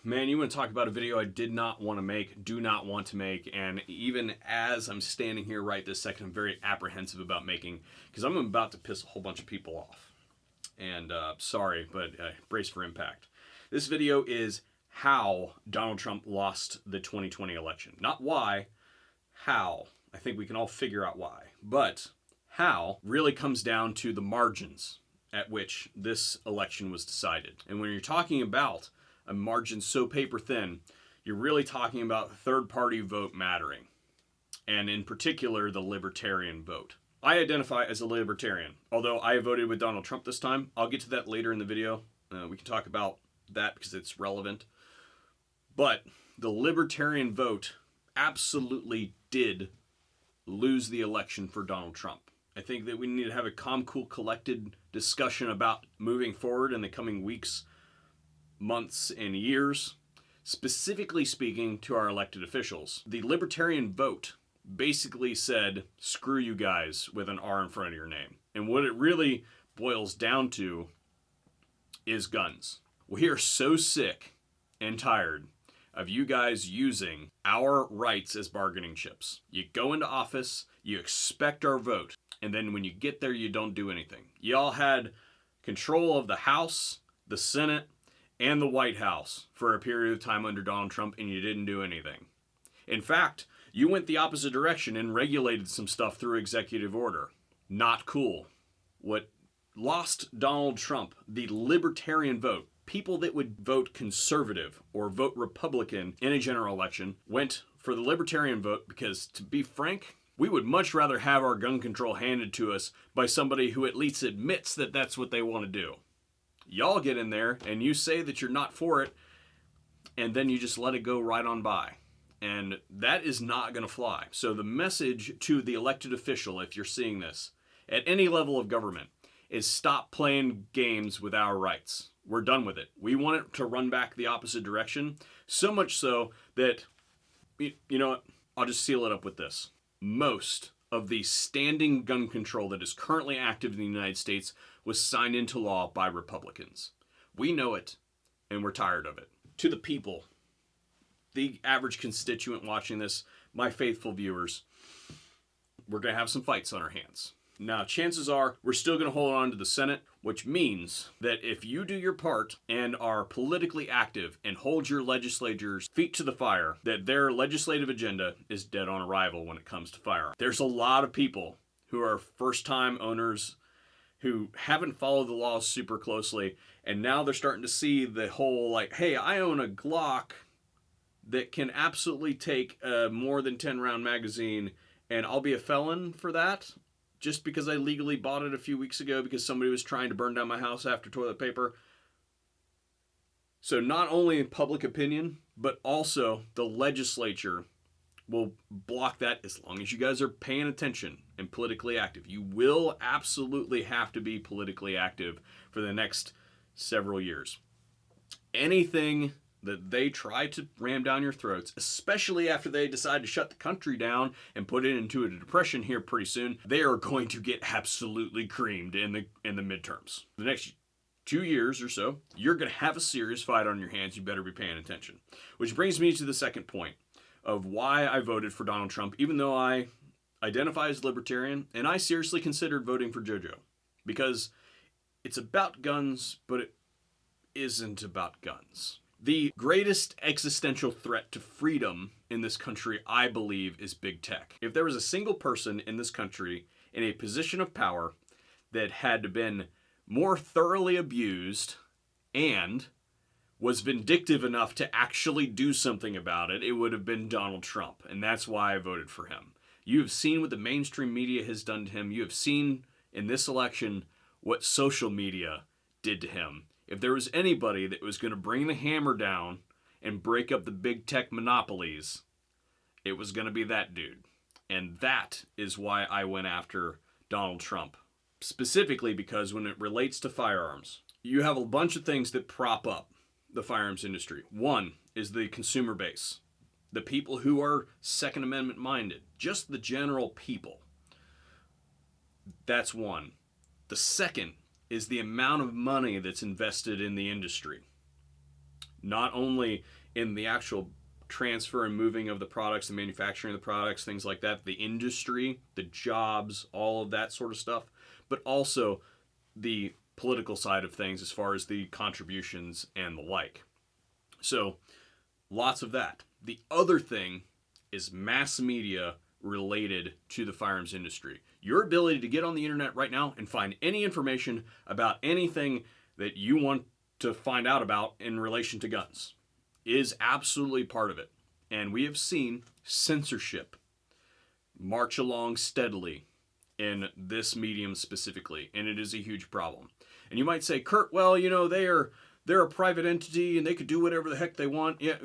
Man, you want to talk about a video I did not want to make, do not want to make, and even as I'm standing here right this second, I'm very apprehensive about making, because I'm about to piss a whole bunch of people off. And sorry, but brace for impact. This video is how Donald Trump lost the 2020 election. Not why, how. I think we can all figure out why. But how really comes down to the margins at which this election was decided. And when you're talking about a margin so paper thin, you're really talking about third-party vote mattering, and in particular, the libertarian vote. I identify as a libertarian, although I voted with Donald Trump this time. I'll get to that later in the video. We can talk about that because it's relevant. But the libertarian vote absolutely did lose the election for Donald Trump. I think that we need to have a calm, cool, collected discussion about moving forward in the coming weeks, months, and years, specifically speaking to our elected officials. The libertarian vote basically said, screw you guys, with an R in front of your name. And what it really boils down to is guns. We are so sick and tired of you guys using our rights as bargaining chips. You go into office, you expect our vote, and then when you get there, you don't do anything. Y'all had control of the House, the Senate, and the White House for a period of time under Donald Trump, and you didn't do anything. In fact, you went the opposite direction and regulated some stuff through executive order. Not cool. What lost Donald Trump, the libertarian vote, people that would vote conservative or vote Republican in a general election, went for the libertarian vote because, to be frank, we would much rather have our gun control handed to us by somebody who at least admits that that's what they want to do. Y'all get in there and you say that you're not for it, and then you just let it go right on by. And that is not going to fly. So the message to the elected official, if you're seeing this, at any level of government, is stop playing games with our rights. We're done with it. We want it to run back the opposite direction, so much so that, you know what, I'll just seal it up with this. Most of the standing gun control that is currently active in the United States was signed into law by Republicans. We know it, and we're tired of it. To the people, the average constituent watching this, my faithful viewers, we're going to have some fights on our hands. Now, chances are we're still going to hold on to the Senate, which means that if you do your part and are politically active and hold your legislators' feet to the fire, that their legislative agenda is dead on arrival when it comes to firearms. There's a lot of people who are first-time owners who haven't followed the laws super closely, and now they're starting to see the whole, like, hey, I own a Glock that can absolutely take a more than 10-round magazine, and I'll be a felon for that? Just because I legally bought it a few weeks ago because somebody was trying to burn down my house after toilet paper. So not only in public opinion, but also the legislature will block that as long as you guys are paying attention and politically active. You will absolutely have to be politically active for the next several years. Anything that they try to ram down your throats, especially after they decide to shut the country down and put it into a depression here pretty soon, they are going to get absolutely creamed in the midterms. The next 2 years or so, you're going to have a serious fight on your hands. You better be paying attention. Which brings me to the second point of why I voted for Donald Trump, even though I identify as libertarian, and I seriously considered voting for JoJo. Because it's about guns, but it isn't about guns. The greatest existential threat to freedom in this country, I believe, is big tech. If there was a single person in this country in a position of power that had been more thoroughly abused and was vindictive enough to actually do something about it, it would have been Donald Trump. And that's why I voted for him. You have seen what the mainstream media has done to him. You have seen in this election what social media did to him. If there was anybody that was going to bring the hammer down and break up the big tech monopolies, it was going to be that dude. And that is why I went after Donald Trump. Specifically because when it relates to firearms, you have a bunch of things that prop up the firearms industry. One is the consumer base. The people who are Second Amendment minded. Just the general people. That's one. The second is the amount of money that's invested in the industry. Not only in the actual transfer and moving of the products, the manufacturing of the products, things like that, the industry, the jobs, all of that sort of stuff, but also the political side of things as far as the contributions and the like. So lots of that. The other thing is mass media related to the firearms industry. Your ability to get on the internet right now and find any information about anything that you want to find out about in relation to guns is absolutely part of it. And we have seen censorship march along steadily in this medium specifically, and it is a huge problem. And you might say, Kurt, well, you know, they're a private entity and they could do whatever the heck they want. Yeah,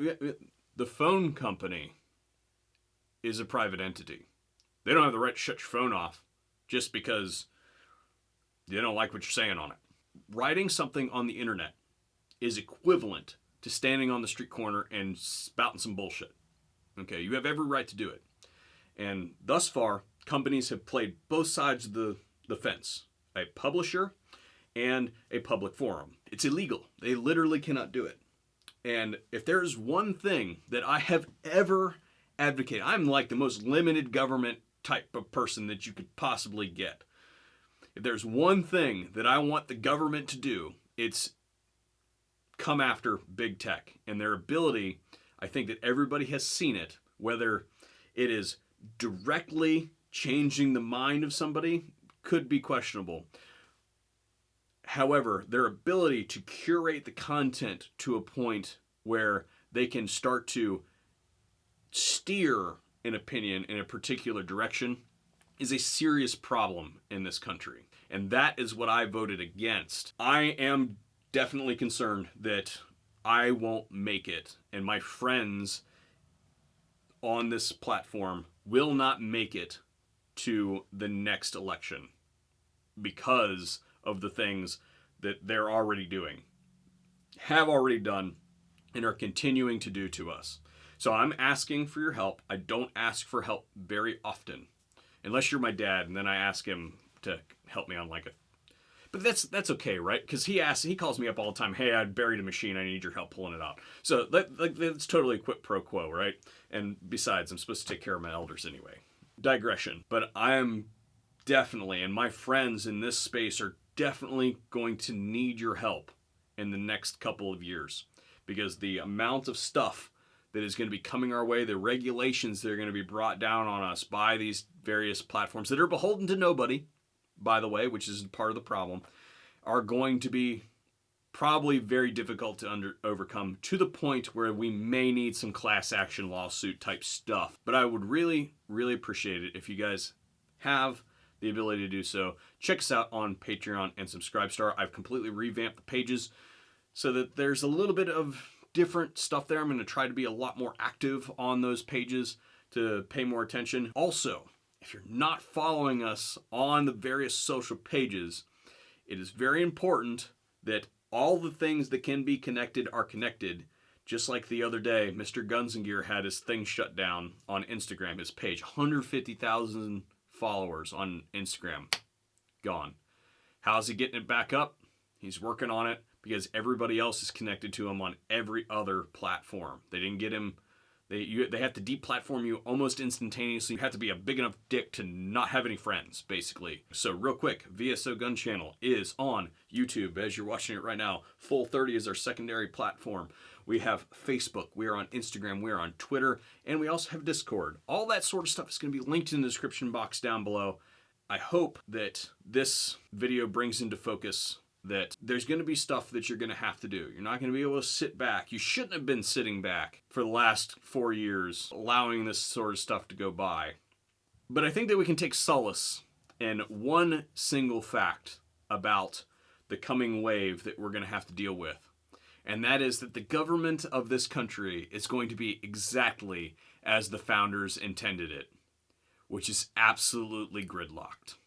the phone company is a private entity. They don't have the right to shut your phone off just because they don't like what you're saying on it. Writing something on the internet is equivalent to standing on the street corner and spouting some bullshit. Okay, you have every right to do it. And thus far, companies have played both sides of the fence. A publisher and a public forum. It's illegal. They literally cannot do it. And if there is one thing that I have ever advocated, I'm like the most limited government type of person that you could possibly get. If there's one thing that I want the government to do, it's come after big tech and their ability. I think that everybody has seen it, whether it is directly changing the mind of somebody could be questionable. However, their ability to curate the content to a point where they can start to steer an opinion in a particular direction is a serious problem in this country. And that is what I voted against. I am definitely concerned that I won't make it, and my friends on this platform will not make it to the next election because of the things that they're already doing, have already done, and are continuing to do to us. So I'm asking for your help. I don't ask for help very often, unless you're my dad, and then I ask him to help me on like it. But that's okay, right? Because he calls me up all the time. Hey, I buried a machine. I need your help pulling it out. So that's totally quid pro quo, right? And besides, I'm supposed to take care of my elders anyway. Digression. But I am definitely, and my friends in this space are definitely going to need your help in the next couple of years, because the amount of stuff that is going to be coming our way, the regulations that are going to be brought down on us by these various platforms that are beholden to nobody, by the way, which is part of the problem, are going to be probably very difficult to overcome, to the point where we may need some class action lawsuit type stuff. But I would really, really appreciate it if you guys have the ability to do so. Check us out on Patreon and Subscribestar. I've completely revamped the pages so that there's a little bit of different stuff there. I'm going to try to be a lot more active on those pages to pay more attention. Also, if you're not following us on the various social pages, it is very important that all the things that can be connected are connected. Just like the other day, Mr. Guns and Gear had his thing shut down on Instagram, his page. 150,000 followers on Instagram. Gone. How's he getting it back up? He's working on it because everybody else is connected to him on every other platform. They didn't get him. They have to deplatform you almost instantaneously. You have to be a big enough dick to not have any friends, basically. So real quick, VSO Gun Channel is on YouTube as you're watching it right now. Full 30 is our secondary platform. We have Facebook, we are on Instagram, we are on Twitter, and we also have Discord. All that sort of stuff is going to be linked in the description box down below. I hope that this video brings into focus that there's going to be stuff that you're going to have to do. You're not going to be able to sit back. You shouldn't have been sitting back for the last 4 years, allowing this sort of stuff to go by. But I think that we can take solace in one single fact about the coming wave that we're going to have to deal with. And that is that the government of this country is going to be exactly as the founders intended it, which is absolutely gridlocked.